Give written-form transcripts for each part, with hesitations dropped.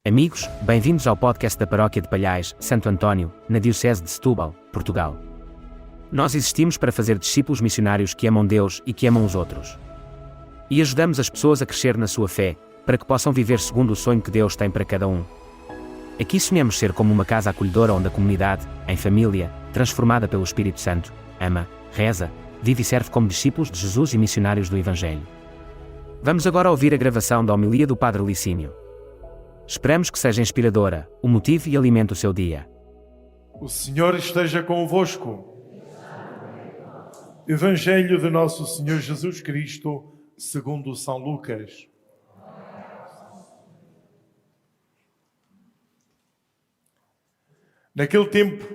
Amigos, bem-vindos ao podcast da Paróquia de Palhais, Santo António, na Diocese de Setúbal, Portugal. Nós existimos para fazer discípulos missionários que amam Deus e que amam os outros. E ajudamos as pessoas a crescer na sua fé, para que possam viver segundo o sonho que Deus tem para cada um. Aqui sonhamos ser como uma casa acolhedora onde a comunidade, em família, transformada pelo Espírito Santo, ama, reza, vive e serve como discípulos de Jesus e missionários do Evangelho. Vamos agora ouvir a gravação da homilia do Padre Licínio. Esperamos que seja inspiradora, o motive e alimente o seu dia. O Senhor esteja convosco. Evangelho de Nosso Senhor Jesus Cristo, segundo São Lucas. Naquele tempo,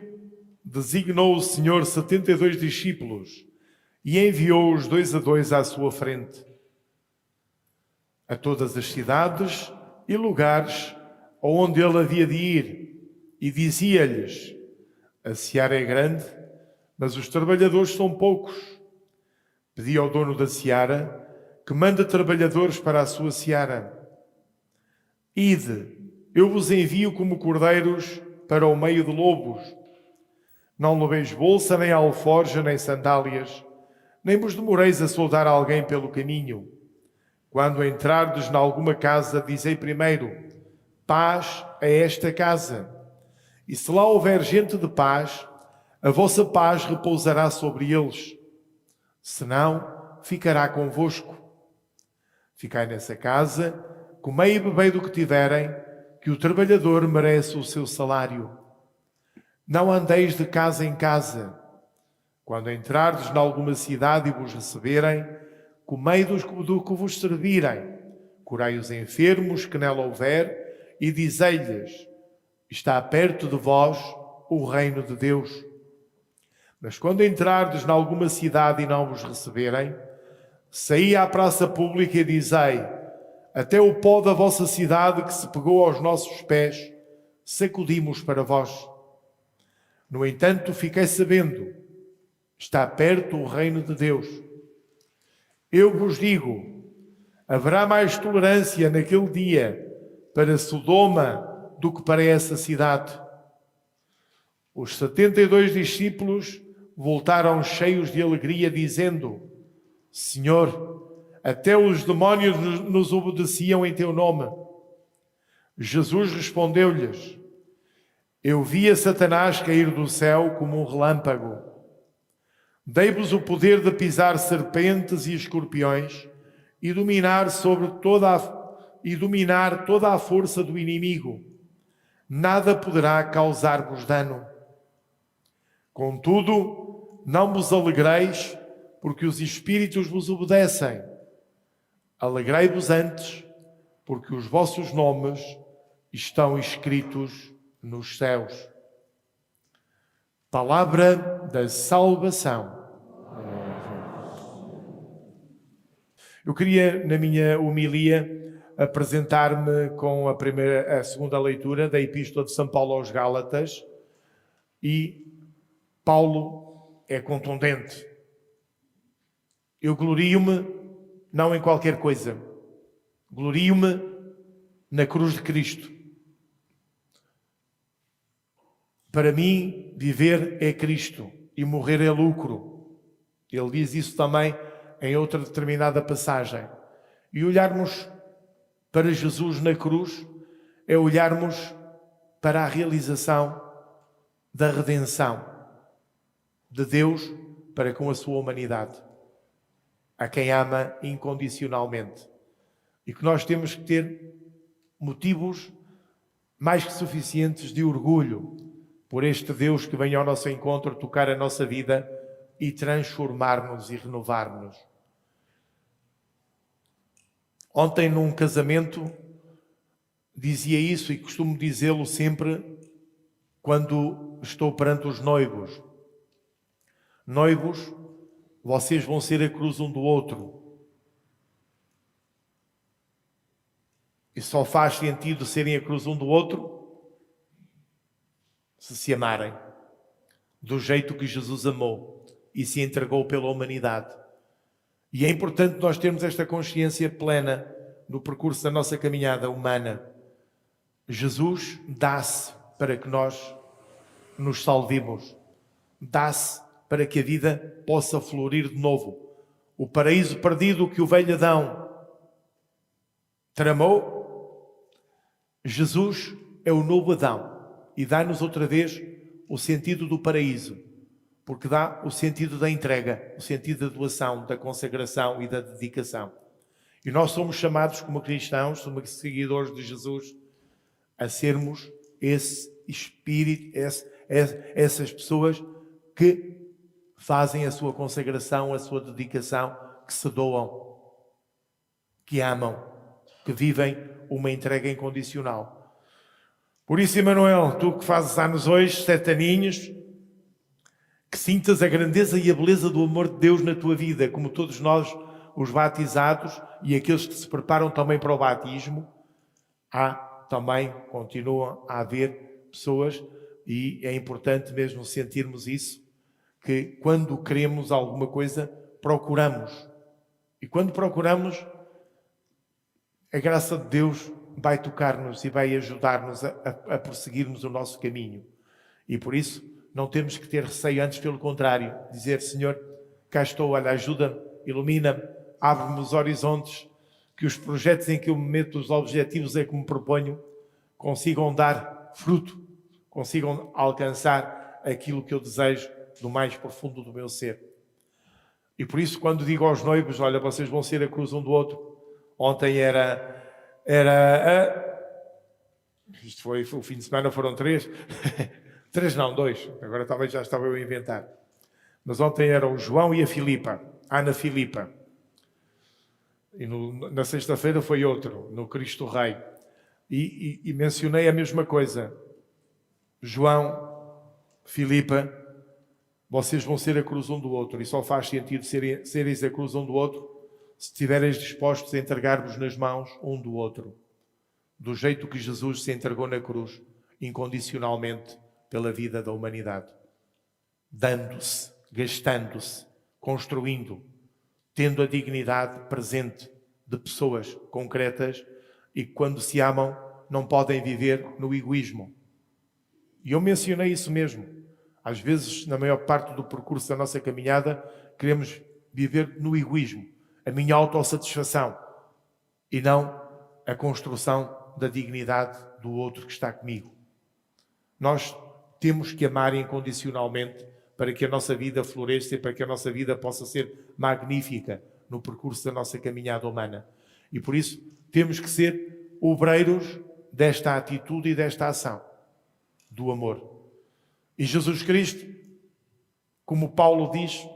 designou o Senhor 72 discípulos e enviou-os 2 a 2 à sua frente, a todas as cidades e lugares onde ele havia de ir, e dizia-lhes: a seara é grande, mas os trabalhadores são poucos. Pedi ao dono da seara que mande trabalhadores para a sua seara. Ide, eu vos envio como cordeiros para o meio de lobos. Não leveis bolsa, nem alforja, nem sandálias, nem vos demoreis a saudar alguém pelo caminho. Quando entrardes em alguma casa, dizei primeiro: paz a esta casa. E se lá houver gente de paz, a vossa paz repousará sobre eles. Senão, ficará convosco. Ficai nessa casa, comei e bebei do que tiverem, que o trabalhador merece o seu salário. Não andeis de casa em casa. Quando entrardes em alguma cidade e vos receberem, comei do que vos servirem, curai os enfermos que nela houver, e dizei-lhes: está perto de vós o reino de Deus. Mas quando entrardes em alguma cidade e não vos receberem, saí à praça pública e dizei: até o pó da vossa cidade que se pegou aos nossos pés, sacudimos para vós. No entanto, fiquei sabendo: está perto o reino de Deus. Eu vos digo, haverá mais tolerância naquele dia para Sodoma do que para essa cidade. Os 72 discípulos voltaram cheios de alegria, dizendo: Senhor, até os demónios nos obedeciam em teu nome. Jesus respondeu-lhes: eu vi a Satanás cair do céu como um relâmpago. Dei-vos o poder de pisar serpentes e escorpiões e dominar toda a força do inimigo. Nada poderá causar-vos dano. Contudo, não vos alegreis porque os espíritos vos obedecem. Alegrai-vos antes porque os vossos nomes estão escritos nos céus. Palavra da salvação. Eu queria, na minha homilia, apresentar-me com a segunda leitura da Epístola de São Paulo aos Gálatas, e Paulo é contundente. Eu glorio-me não em qualquer coisa, glorio-me na cruz de Cristo. Para mim, viver é Cristo e morrer é lucro. Ele diz isso também em outra determinada passagem. E olharmos para Jesus na cruz é olharmos para a realização da redenção de Deus para com a sua humanidade, a quem ama incondicionalmente. E que nós temos que ter motivos mais que suficientes de orgulho por este Deus que vem ao nosso encontro tocar a nossa vida e transformar-nos e renovar-nos. Ontem, num casamento, dizia isso e costumo dizê-lo sempre quando estou perante os noivos. Noivos, vocês vão ser a cruz um do outro. E só faz sentido serem a cruz um do outro se amarem do jeito que Jesus amou e se entregou pela humanidade. E é importante nós termos esta consciência plena no percurso da nossa caminhada humana. Jesus dá-se para que nós nos salvemos. Dá-se para que a vida possa florir de novo. O paraíso perdido que o velho Adão tramou, Jesus é o novo Adão e dá-nos outra vez o sentido do paraíso, porque dá o sentido da entrega, o sentido da doação, da consagração e da dedicação. E nós somos chamados como cristãos, como seguidores de Jesus, a sermos esse espírito, essas pessoas que fazem a sua consagração, a sua dedicação, que se doam, que amam, que vivem uma entrega incondicional. Por isso, Emanuel, tu que fazes anos hoje, 7 aninhos, que sintas a grandeza e a beleza do amor de Deus na tua vida, como todos nós, os batizados e aqueles que se preparam também para o batismo, continuam a haver pessoas, e é importante mesmo sentirmos isso, que quando queremos alguma coisa, procuramos. E quando procuramos, a graça de Deus vai tocar-nos e vai ajudar-nos a prosseguirmos o nosso caminho. E por isso, não temos que ter receio, antes pelo contrário, dizer: Senhor, cá estou, olha, ajuda-me, ilumina-me, abre-me os horizontes, que os projetos em que eu me meto, os objetivos em que me proponho, consigam dar fruto, consigam alcançar aquilo que eu desejo do mais profundo do meu ser. E por isso, quando digo aos noivos: olha, vocês vão ser a cruz um do outro. Ontem isto foi o fim de semana, foram 3. 3 não, 2. Agora talvez já estava eu a inventar. Mas ontem eram o João e a Filipa, a Ana Filipa. E na sexta-feira foi outro, no Cristo Rei. E mencionei a mesma coisa. João, Filipa, vocês vão ser a cruz um do outro. E só faz sentido sereis a cruz um do outro se estivereis dispostos a entregar-vos nas mãos um do outro. Do jeito que Jesus se entregou na cruz, incondicionalmente, pela vida da humanidade. Dando-se, gastando-se, construindo, tendo a dignidade presente de pessoas concretas e que, quando se amam, não podem viver no egoísmo. E eu mencionei isso mesmo. Às vezes, na maior parte do percurso da nossa caminhada, queremos viver no egoísmo, a minha autossatisfação, e não a construção da dignidade do outro que está comigo. Nós temos que amar incondicionalmente para que a nossa vida floresça e para que a nossa vida possa ser magnífica no percurso da nossa caminhada humana. E por isso temos que ser obreiros desta atitude e desta ação do amor. E Jesus Cristo, como Paulo diz,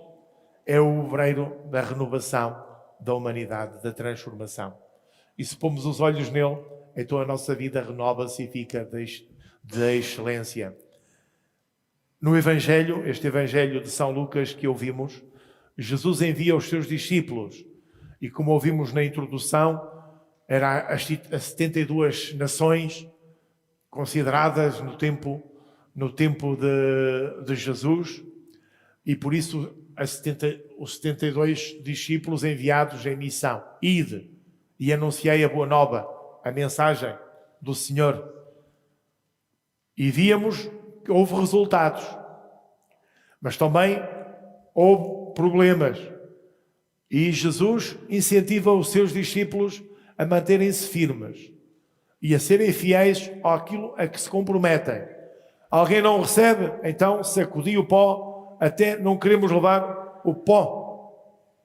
é o obreiro da renovação da humanidade, da transformação. E se pomos os olhos nele, então a nossa vida renova-se e fica de excelência. No Evangelho, este Evangelho de São Lucas que ouvimos, Jesus envia os seus discípulos. E como ouvimos na introdução, eram as 72 nações consideradas no tempo de Jesus, e por isso os 72 discípulos enviados em missão. Ide e anunciei a boa nova, a mensagem do Senhor. E víamos que houve resultados, mas também houve problemas. E Jesus incentiva os seus discípulos a manterem-se firmes e a serem fiéis àquilo a que se comprometem. Alguém não recebe, então sacudi o pó, até não queremos levar o pó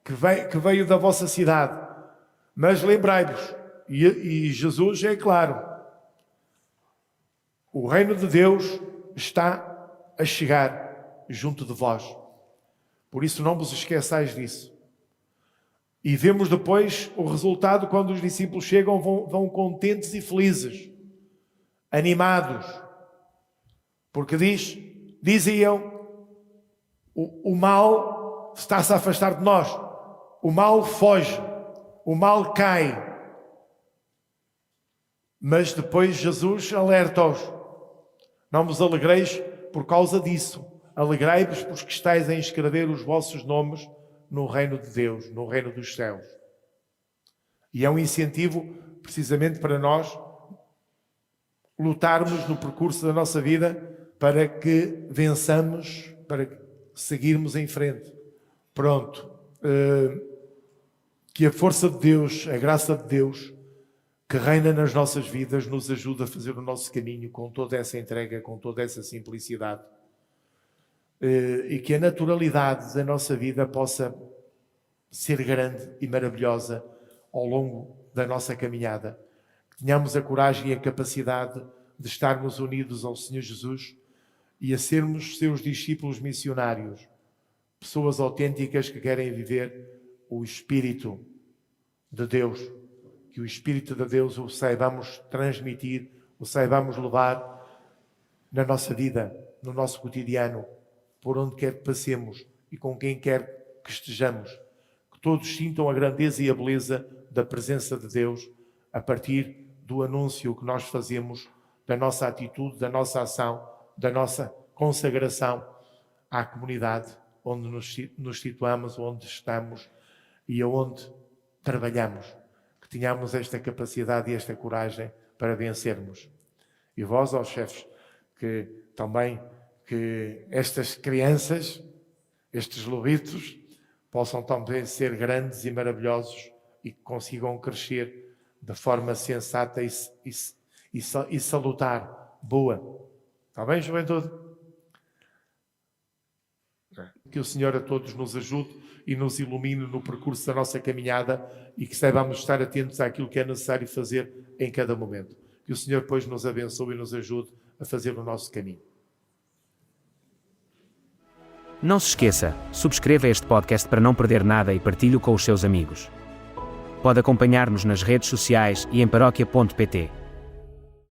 que veio da vossa cidade. Mas lembrai-vos, e Jesus é claro, o reino de Deus está a chegar junto de vós. Por isso não vos esqueçais disso. E vemos depois o resultado quando os discípulos chegam, vão contentes e felizes, animados. Porque diziam, o mal está-se a afastar de nós, o mal foge, o mal cai. Mas depois Jesus alerta-os: não vos alegreis por causa disso, alegrai-vos porque estáis a inscrever os vossos nomes no reino de Deus, no reino dos céus. E é um incentivo precisamente para nós lutarmos no percurso da nossa vida para que vençamos, para seguirmos em frente. Pronto. Que a força de Deus, a graça de Deus, que reina nas nossas vidas, nos ajude a fazer o nosso caminho com toda essa entrega, com toda essa simplicidade. E que a naturalidade da nossa vida possa ser grande e maravilhosa ao longo da nossa caminhada. Que tenhamos a coragem e a capacidade de estarmos unidos ao Senhor Jesus e a sermos seus discípulos missionários, pessoas autênticas que querem viver o Espírito de Deus, que o Espírito de Deus o saibamos transmitir, o saibamos levar na nossa vida, no nosso cotidiano, por onde quer que passemos e com quem quer que estejamos. Que todos sintam a grandeza e a beleza da presença de Deus a partir do anúncio que nós fazemos, da nossa atitude, da nossa ação, da nossa consagração à comunidade onde nos situamos, onde estamos e aonde trabalhamos. Que tenhamos esta capacidade e esta coragem para vencermos. E vós, ó chefes, que estas crianças, estes lobitos, possam também ser grandes e maravilhosos e que consigam crescer de forma sensata e salutar, boa. Está bem, juventude? Que o Senhor a todos nos ajude e nos ilumine no percurso da nossa caminhada e que saibamos estar atentos àquilo que é necessário fazer em cada momento. Que o Senhor, pois, nos abençoe e nos ajude a fazer o nosso caminho. Não se esqueça, subscreva este podcast para não perder nada e partilhe-o com os seus amigos. Pode acompanhar-nos nas redes sociais e em paróquia.pt.